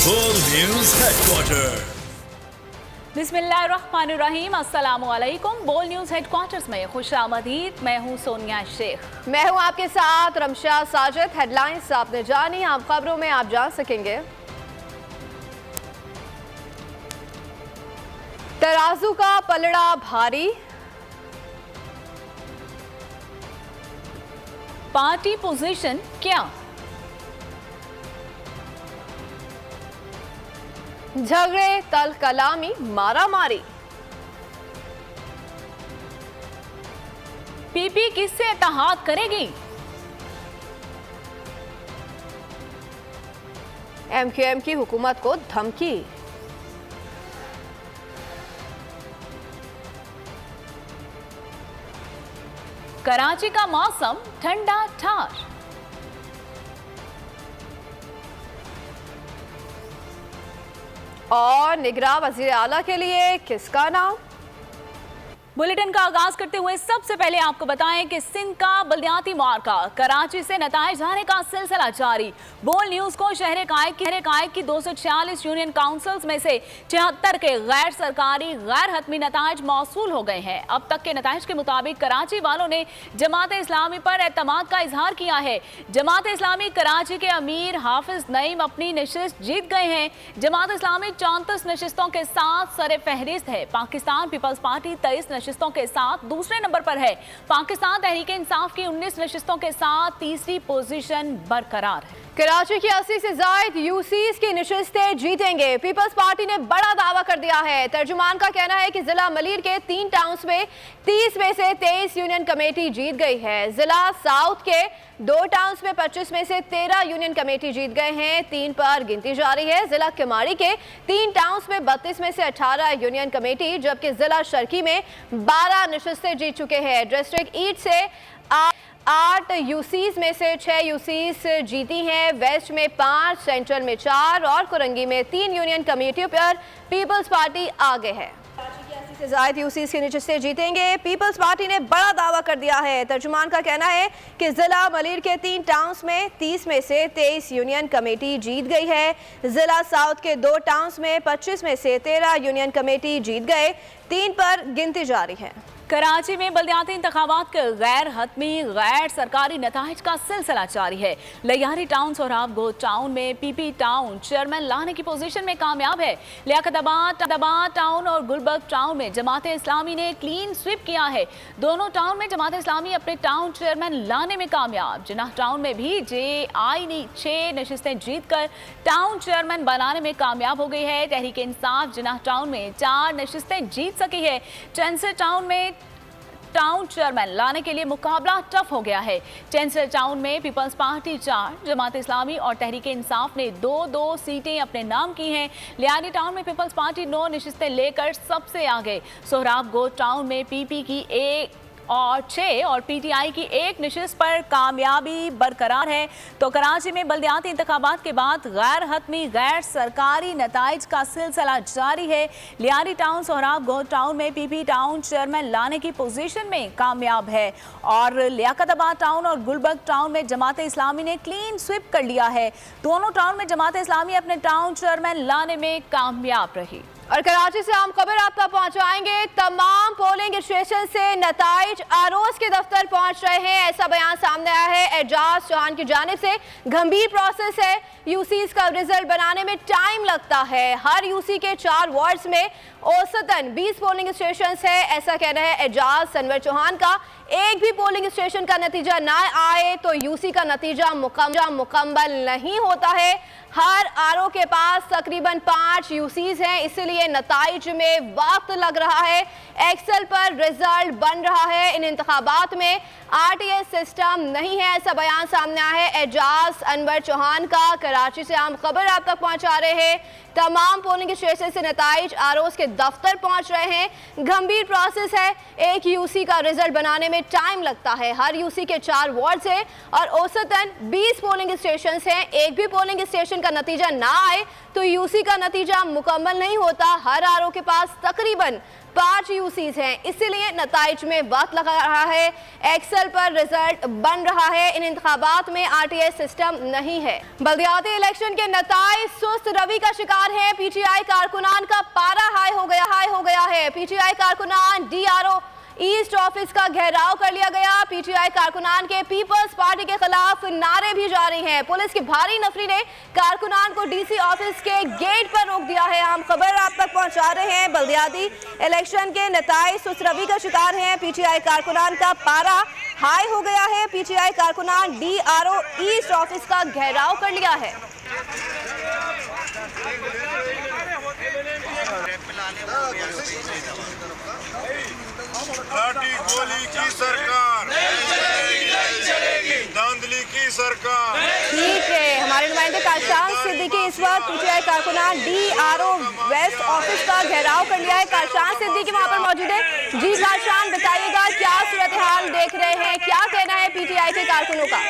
बोल news headquarter. बिस्मिल्लाहिर्रहमानिर्रहीम, अस्सलामुअलैकुम। बोल न्यूज हेडक्वार्टर्स में खुशामदीद। मैं हूं सोनिया शेख। मैं हूं आपके साथ रमशा साजिद। हेडलाइंस आपने जानी, आप खबरों में आप जान सकेंगे। तराजू का पलड़ा भारी, पार्टी पोजीशन क्या? झगड़े, तल कलामी, मारामारी। पीपी किससे इत्तेहाद करेगी? एमक्यूएम की हुकूमत को धमकी। कराची का मौसम ठंडा ठार। और निगरां वजीर आला के लिए किसका नाम? बुलेटिन का आगाज करते हुए सबसे पहले आपको बताएं कि सिंध का बल्दियाती मार्का, कराची से नताइज आने का सिलसिला जारी। बोल न्यूज को शहर कायद की 246 यूनियन काउंसिल्स में से 76 के गैर सरकारी गैर हतमी नताइज मौसूल हो गए हैं। अब तक के नताइज के मुताबिक कराची वालों ने जमात इस्लामी पर एतमाद का इजहार किया है। जमात इस्लामी कराची के अमीर हाफिज नईम अपनी नशिस्त जीत गए हैं। जमात इस्लामी 34 नशिस्तों के साथ सरे फहरिस्त है। पाकिस्तान पीपल्स पार्टी 23 नशिस्तों के साथ दूसरे नंबर पर है। पाकिस्तान तहरीक इंसाफ की 19 नशिस्तों के साथ तीसरी पोजीशन बरकरार है। कराची की 80 से जायद यूसीज की नशिस्तें जीतेंगे, पीपल्स पार्टी ने बड़ा दावा कर दिया है। तर्जुमान का कहना है कि जिला मलीर के 3 टाउन्स में 30 में से 23 यूनियन कमेटी जीत गई है। जिला साउथ के 2 टाउन्स में 25 में से 13 यूनियन कमेटी जीत गए हैं। 3 पर गिनती जारी है। जिला किमाड़ी के 3 टाउन्स में 32 में से 18 यूनियन कमेटी, जबकि जिला शर्की में 12 नशिस्तें जीत चुके हैं। डिस्ट्रिक्ट ईस्ट से 8 यूसीज में से 6 यूसीज जीती हैं। वेस्ट में 5, सेंट्रल में 4 और कुरंगी में 3 यूनियन कमेटियों पर पीपल्स पार्टी आगे है। से ज़ायद यूसीज की नशिस्तें जीतेंगे, पीपल्स पार्टी ने बड़ा दावा कर दिया है। तर्जुमान का कहना है कि जिला मलीर के 3 टाउन्स में 30 में से 23 यूनियन कमेटी जीत गई है। जिला साउथ के 2 टाउन्स में 25 में से 13 यूनियन कमेटी जीत गए। 3 पर गिनती जारी है। कराची में बल्दियाती इंतखाबात के गैर हतमी गैर सरकारी नताइज का सिलसिला जारी है। लियारी टाउन, सोहराब गोद टाउन में पीपी टाउन चेयरमैन लाने की पोजीशन में कामयाब है। लियाकताबाद टाउन और गुलबर्ग टाउन में जमात इस्लामी ने क्लीन स्वीप किया है। दोनों टाउन में जमात इस्लामी अपने टाउन चेयरमैन लाने में कामयाब। जिन्नाह टाउन में भी JI ने 6 नशिस्तें जीतकर टाउन चेयरमैन बनाने में कामयाब हो गई है। तहरीक इंसाफ जिन्नाह टाउन में 4 नशिस्तें जीत सकी है। चैंसर टाउन में टाउन चेयरमैन लाने के लिए मुकाबला टफ हो गया है। चैंसलर टाउन में पीपल्स पार्टी 4, जमात इस्लामी और तहरीक इंसाफ ने 2-2 सीटें अपने नाम की हैं। लियारी टाउन में पीपल्स पार्टी 9 नशिस्तें लेकर सबसे आगे। सोहराब गोद टाउन में पीपी की 1 और 6 और PTI की 1 नशिस्त पर कामयाबी बरकरार है। तो कराची में बल्दियाती इंतखाबात के बाद गैर हतमी गैर सरकारी नताइज का सिलसिला जारी है। लियारी टाउन, सोहराब गोद टाउन में पीपी टाउन चेयरमैन लाने की पोजीशन में कामयाब है और लियाकताबाद टाउन और गुलबर्ग टाउन में जमात इस्लामी ने क्लीन स्वीप कर लिया है। दोनों टाउन में जमात इस्लामी अपने टाउन चेयरमैन लाने में कामयाब रही। और कराची से हम खबर आप तक पहुंचाएंगे। तमाम पोलिंग स्टेशन से नताइज आरोज के दफ्तर पहुंच रहे हैं, ऐसा बयान सामने आया है एजाज चौहान की जानिब से। गंभीर प्रोसेस है, यूसीज का रिजल्ट बनाने में टाइम लगता है। हर यूसी के 4 वार्ड्स में औसतन 20 पोलिंग स्टेशन है, ऐसा कहना है एजाज सनवर चौहान का। एक भी पोलिंग स्टेशन का नतीजा ना आए तो यूसी का नतीजा मुकम्मल नहीं होता है। हर आरओ के पास तकरीबन 5 यूसीज हैं, इसलिए नताइज में वक्त लग रहा है। एक्सेल पर रिजल्ट बन रहा है। इन इंतखाबात में RTS सिस्टम नहीं है, ऐसा बयान सामने आया है एजाज अनवर चौहान का। कराची से हम खबर आप तक पहुंचा रहे हैं। तमाम पोलिंग स्टेशन से नताइज आरोज के दफ्तर पहुंच रहे हैं। गंभीर प्रोसेस है, एक यूसी का रिजल्ट बनाने में टाइम लगता है। हर यूसी के 4 वार्ड्स हैं और औसतन 20 पोलिंग स्टेशन हैं। एक भी पोलिंग स्टेशन का नतीजा ना आए तो यूसी का नतीजा मुकम्मल नहीं होता। हर आरओ के पास तकरीबन 5 यूसीज हैं, इसीलिए नताइज में वक्त लगा रहा है। एक्सेल पर रिजल्ट बन रहा है। इन इंतखाबात में आरटीआई सिस्टम नहीं है। बल्दियाती इलेक्शन के नताइज सुस्त रवि का शिकार है। पीटीआई कारकुनान का पारा हाई हो गया है। पीटीआई कारकुनान डीआरओ ईस्ट ऑफिस का घेराव कर लिया गया। पीटीआई कारकुनान के पीपल्स पार्टी के खिलाफ नारे भी जारी हैं। पुलिस की भारी नफरी ने कारकुनान को डीसी ऑफिस के गेट पर रोक दिया है। हम खबर आप तक पहुंचा रहे हैं। बल्दियाती इलेक्शन के नताइज सुस्त रवि का शिकार हैं। पीटीआई कारकुनान का पारा हाई हो गया है। पीटीआई कारकुनान डीआरओ ईस्ट ऑफिस का घेराव कर लिया है। लाठी गोली की सरकार, धांधली की सरकार। ठीक है, हमारे नुमाइंदे काशान सिद्दीकी इस वक्त पीटीआई कारकुनान डीआरओ वेस्ट ऑफिस का घेराव कर लिया है। काशान सिद्दीकी वहां पर मौजूद है। जी काशान, बताइएगा क्या सूरत हाल देख रहे हैं, क्या कहना है पीटीआई के कारकुनों का?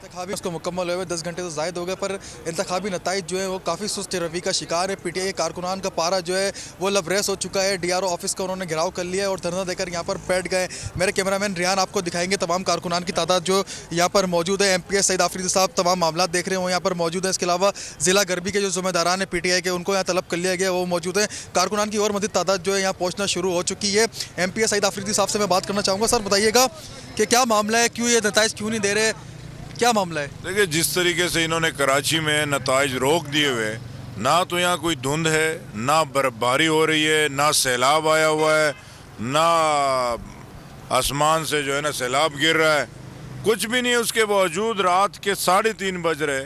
इंतखाबी उसको मुकम्मल हुए 10 घंटे तो ज़ायद हो गए, पर इंतखाबी नताइज जो है वो काफ़ी सुस्त रवि का शिकार है। पीटीआई कारकुनान का पारा जो है वो लबरेस हो चुका है। डीआरओ ऑफिस का उन्होंने घेराव कर लिया है और धरना देकर यहाँ पर बैठ गए। मेरे कैमरामैन रियान आपको दिखाएंगे तमाम कारकुनान की तादाद जो यहाँ पर मौजूद है। एमपीएस सईद आफरीदी साहब तमाम मामला देख रहे हो यहाँ पर मौजूद हैं। इसके अलावा ज़िला गरबी के जो ज़िम्मेदारान हैं पीटीआई के, उनको यहाँ तलब कर लिया गया, वो मौजूद हैं। कारकुनान की और मज़ीद तादाद जो है यहाँ पहुँचना शुरू हो चुकी है। एमपीएस सईद आफरीदी साहब से मैं बात करना चाहूँगा। सर बताइएगा कि क्या मामला है, क्यों ये नताइज क्यों नहीं दे रहे, क्या मामला है? देखिए, जिस तरीके से इन्होंने कराची में नताइज रोक दिए हुए, ना तो यहाँ कोई धुंध है, ना बर्फबारी हो रही है, ना सैलाब आया हुआ है, ना आसमान से जो है ना सैलाब गिर रहा है, कुछ भी नहीं है। उसके बावजूद रात के 3:30 बज रहे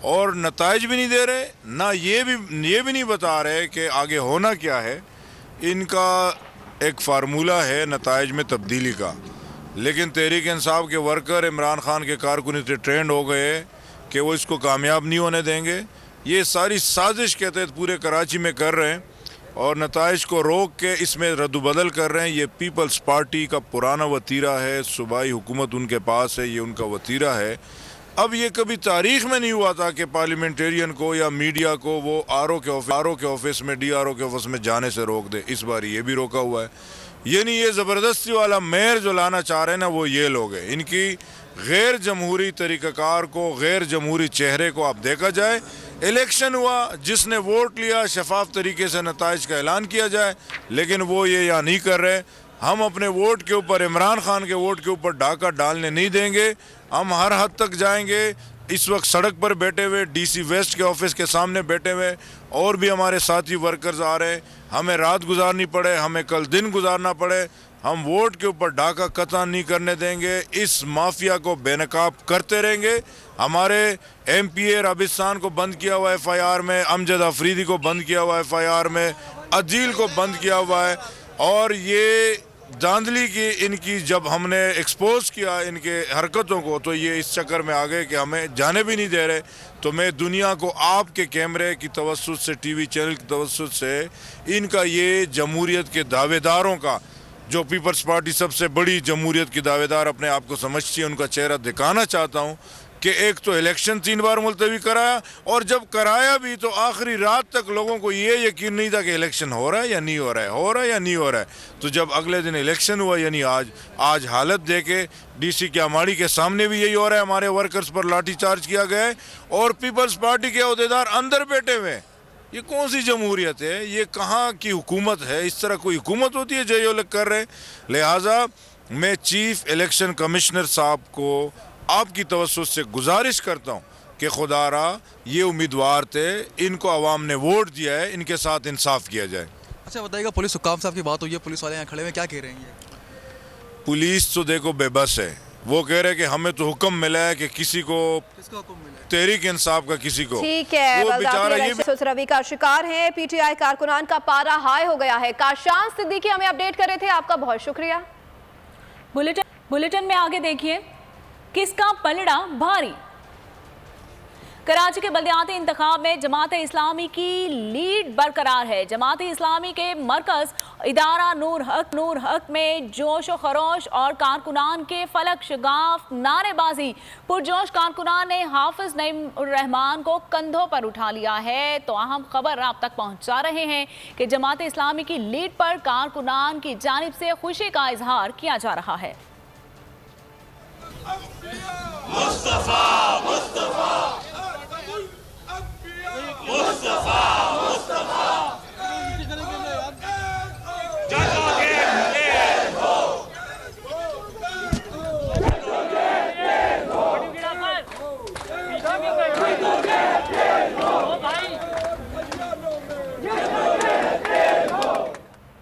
और नताइज भी नहीं दे रहे, ना ये भी नहीं बता रहे कि आगे होना क्या है। इनका एक फार्मूला है नताइज में तब्दीली का, लेकिन तहरीक इंसाफ के वर्कर इमरान खान के कारकुन इतने ट्रेंड हो गए कि वो इसको कामयाब नहीं होने देंगे। ये सारी साजिश के तहत पूरे कराची में कर रहे हैं और नताइज को रोक के इसमें रद्दबदल कर रहे हैं। ये पीपल्स पार्टी का पुराना वतीरा है, सूबाई हुकूमत उनके पास है, ये उनका वतीरा है। अब ये कभी तारीख में नहीं हुआ था कि पार्लियामेंटेरियन को या मीडिया को वो आरओ के ऑफिस में डीआरओ के ऑफिस में जाने से रोक दे। इस बार ये भी रोका हुआ है। यानी ये ज़बरदस्ती वाला मेयर जो लाना चाह रहे हैं ना, वो ये लोग हैं। इनकी गैर जमहूरी तरीक़ाकार को, गैर जमहूरी चेहरे को आप देखा जाए। इलेक्शन हुआ, जिसने वोट लिया शफाफ तरीके से नताइज का ऐलान किया जाए, लेकिन वो ये यहाँ नहीं कर रहे। हम अपने वोट के ऊपर, इमरान खान के वोट के ऊपर डाका डालने नहीं देंगे। हम हर हद तक जाएंगे। इस वक्त सड़क पर बैठे हुए, डीसी वेस्ट के ऑफिस के सामने बैठे हुए और भी हमारे साथी वर्कर्स आ रहे हैं। हमें रात गुजारनी पड़े, हमें कल दिन गुजारना पड़े, हम वोट के ऊपर डाका कतई नहीं करने देंगे। इस माफिया को बेनकाब करते रहेंगे। हमारे एमपीए राबिस्तान को बंद किया हुआ एफआईआर में, अमजद अफरीदी को बंद किया हुआ एफआईआर में, अदील को बंद किया हुआ है। और ये धांधली की इनकी जब हमने एक्सपोज किया इनके हरकतों को, तो ये इस चक्कर में आ गए कि हमें जाने भी नहीं दे रहे। तो मैं दुनिया को आपके कैमरे की तवज्जुह से, टीवी चैनल की तवज्जुह से, इनका ये जमहूरियत के दावेदारों का, जो पीपल्स पार्टी सबसे बड़ी जमहूरियत की दावेदार अपने आप को समझती है, उनका चेहरा दिखाना चाहता हूँ कि एक तो इलेक्शन 3 बार मुलतवी कराया, और जब कराया भी तो आखिरी रात तक लोगों को ये यकीन नहीं था कि इलेक्शन हो रहा है या नहीं हो रहा है, हो रहा है या नहीं हो रहा है। तो जब अगले दिन इलेक्शन हुआ, यानी आज हालत देखे डीसी के अमाड़ी के सामने भी यही हो रहा है। हमारे वर्कर्स पर लाठीचार्ज किया गया है और पीपल्स पार्टी के अहदेदार अंदर बैठे हुए। ये कौन सी जमहूरियत है? ये कहाँ की हुकूमत है? इस तरह कोई हुकूमत होती है जो ये लोग कर रहे? लिहाजा मैं चीफ इलेक्शन कमिश्नर साहब को आपकी तवज्जुह से गुजारिश करता हूँ कि खुदारा ये उम्मीदवार थे, इनको आवाम ने वोट दिया है, इनके साथ इंसाफ किया जाए। अच्छा बताइएगा, पुलिस हुक्काम साहब की बात हुई है, पुलिस वाले यहाँ खड़े हुए क्या कह रहे हैं? पुलिस तो देखो बेबस है। वो कह रहे हैं कि हमें तो हुक्म मिला है कि किसी को, किसका हुक्म मिला है? तहरीक इंसाफ का किसी को। ठीक है, वो बेचारा ये रवि का शिकार है। पीटीआई कारकुनान का पारा हाई हो गया है। काशान सिद्दीकी हमें अपडेट कर रहे थे, आपका बहुत शुक्रिया। बुलेटिन में आगे देखिए, किसका पलड़ा भारी। कराची के बल्दियाती इंतखाब में जमात इस्लामी की लीड बरकरार है। जमात इस्लामी के मरकज इदारा नूर हक में जोश व खरोश और कारकुनान के फलक शगाफ नारेबाजी। पुरजोश कारकुनान ने हाफिज नईम उर रहमान को कंधों पर उठा लिया है। तो अहम खबर आप तक पहुंचा रहे हैं कि जमात इस्लामी की लीड पर कारकुनान की जानिब से खुशी का इजहार किया जा रहा है। मुस्तफा मुस्तफा मुस्तफा मुस्तफा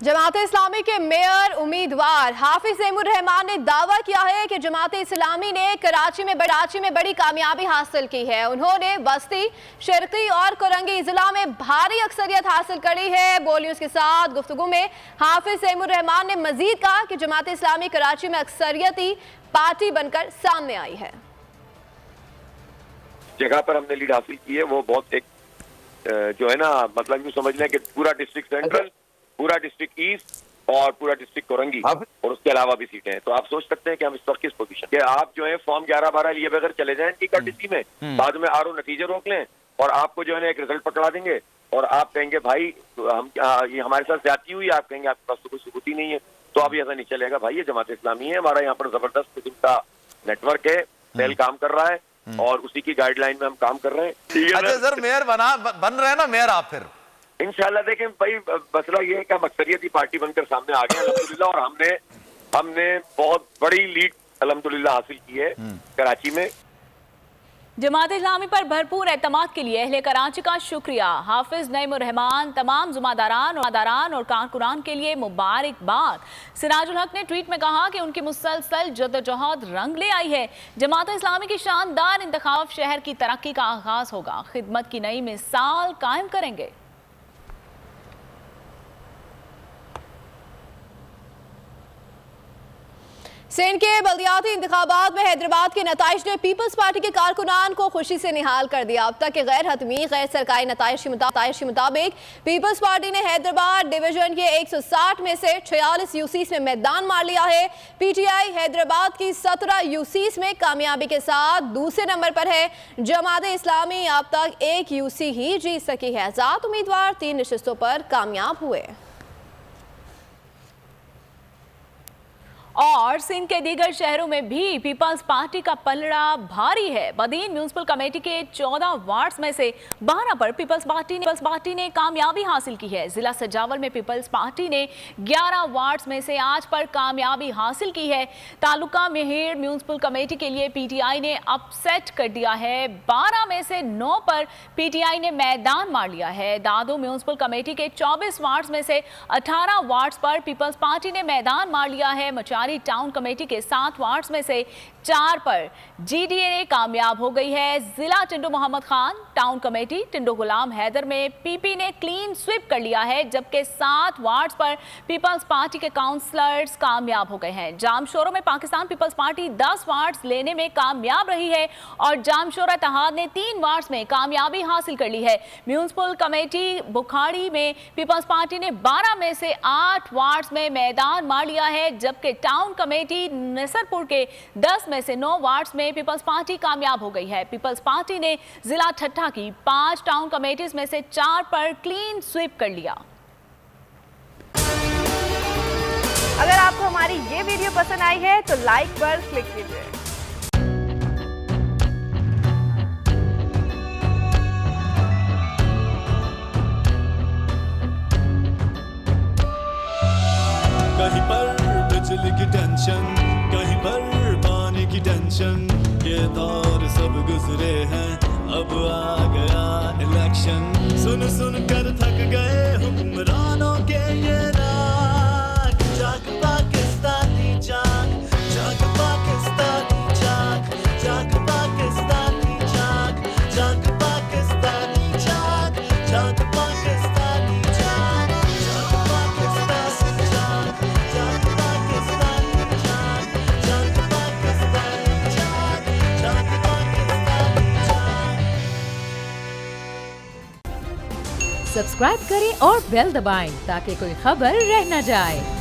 जमात इस्लामी के मेयर उम्मीदवार हाफिज नईम उर रहमान ने दावा किया है कि जमात इस्लामी ने कराची में बड़ी कामयाबी हासिल की है। उन्होंने बस्ती, शर्की और कोरंगी जिला में भारी अक्सरियत हासिल करी है। बोल न्यूज के साथ गुफ्तगू में हाफिज नईम उर रहमान ने मजीद कहा कि जमात इस्लामी कराची में अक्सरियती पार्टी बनकर सामने आई है। जगह पर हमने लीड हासिल की है वो बहुत एक जो है ना, मतलब यूँ समझ लें कि पूरा डिस्ट्रिक्ट सेंट्रल, पूरा डिस्ट्रिक्ट ईस्ट और पूरा डिस्ट्रिक्ट कोरंगी और उसके अलावा भी सीटें हैं। तो आप सोच सकते हैं कि हम इस वक्त किस पोजीशन के, आप जो है फॉर्म 11-12 लिए बगैर चले जाएं इनकी कर्टिसी में, बाद में आरओ नतीजे रोक लें और आपको जो है ना एक रिजल्ट पकड़ा देंगे और आप कहेंगे भाई हम ये हमारे साथ ज्यादती हुई, आप कहेंगे आपके पास तो कोई सबूत ही नहीं है। तो अब ऐसा नहीं चलेगा भाई, ये जमात इस्लामी है, हमारा यहाँ पर जबरदस्त किस्म का नेटवर्क है, सेल काम कर रहा है और उसी की गाइडलाइन में हम काम कर रहे हैं। अच्छा सर, मेयर बन रहे हैं ना मेयर आप फिर? इंशाल्लाह देखें भाई, मसला ये है कि हम अक्सरियती पार्टी बनकर सामने आ गए अल्हम्दुलिल्लाह, और हमने बहुत बड़ी लीड अल्हम्दुलिल्लाह हासिल की है कराची में। जमात इस्लामी पर भरपूर एतमाद के लिए अहले कराची का शुक्रिया। हाफिज नईम उर रहमान तमाम जुम्मेदारान और कारकुनान के लिए मुबारकबाद। सिराजुल हक ने ट्वीट में कहा कि उनकी मुसलसल जद्दोजहद रंग ले आई है। जमात इस्लामी की शानदार इंतखाब शहर की तरक्की का आगाज होगा, खिदमत की नई मिसाल कायम करेंगे। सिंध के बल्दियाती इंतखाबात में हैदराबाद के नताइज ने पीपल्स पार्टी के कारकुनान को खुशी से निहाल कर दिया। अब तक के गैर हतमी गैर सरकारी नताइज के मुताबिक पीपल्स पार्टी ने हैदराबाद डिवीजन के 160 में से 46 यूसीस में मैदान मार लिया है। पीटीआई हैदराबाद की 17 यूसीस में कामयाबी के साथ दूसरे नंबर पर है। जमात इस्लामी अब तक 1 यूसी ही जीत सकी है। आजाद उम्मीदवार 3 नशिस्तों पर कामयाब हुए। और सिंध के दीगर शहरों में भी पीपल्स पार्टी का पलड़ा भारी है। बदीन म्यूनिसिपल कमेटी के 14 वार्ड्स में से 12 पर पीपल्स पार्टी ने कामयाबी हासिल की है। जिला सजावल में पीपल्स पार्टी ने 11 वार्ड्स में से 8 पर कामयाबी हासिल की है। तालुका मेहर म्यूनिसिपल कमेटी के लिए पीटीआई ने अपसेट कर दिया है। 12 में से 9 पर पीटीआई ने मैदान मार लिया है। दादू म्यूनिसिपल कमेटी के 24 वार्ड्स में से 18 वार्ड्स पर पीपल्स पार्टी ने मैदान मार लिया है। टाउन कमेटी के 7 वार्ड्स में से 4 पर जीडीए कामयाब हो गई है। जिला टिंडो मोहम्मद खान टाउन कमेटी टिंडो गुलाम हैदर में पीपी ने क्लीन स्वीप कर लिया है, जबकि 7 वार्ड्स पर पीपल्स पार्टी के काउंसलर्स कामयाब हो गए हैं। जामशोरा में पाकिस्तान पीपल्स पार्टी 10 वार्ड्स लेने में कामयाब रही है और जामशोरा इत्तेहाद ने 3 वार्ड्स में कामयाबी हासिल कर ली है। म्यूनिसिपल कमेटी बुखाड़ी में पीपल्स पार्टी ने 12 में से 8 वार्ड्स में मैदान मार लिया है, जबकि टाउन कमेटी नसरपुर के 10 में से 9 वार्ड्स में पीपल्स पार्टी कामयाब हो गई है। पीपल्स पार्टी ने जिला ठट्ठा की 5 टाउन कमेटीज में से 4 पर क्लीन स्वीप कर लिया। अगर आपको हमारी ये वीडियो पसंद आई है तो लाइक पर क्लिक कीजिए। कहीं पर बिजली की टेंशन, कहीं पर पानी की टेंशन, ये दौर सब गुजरे हैं, अब आ गया इलेक्शन। सुन सुन कर थक गए हुक्मरानों के ये राग, जाग पाकिस्तानी जाग, जाग पाकिस्तानी जाग, जाग पाकिस्तानी जाग, जाग पाकिस्तानी जाग, जाग पाकिस्तानी जाग, जाग पाकिस्तानी जाग, जाग पाकिस्तानी जाग, जाग पाकिस्तानी जाग, जाग पाकिस्तानी जाग। सब्सक्राइब करें और बेल दबाएं ताकि कोई खबर रह न जाए।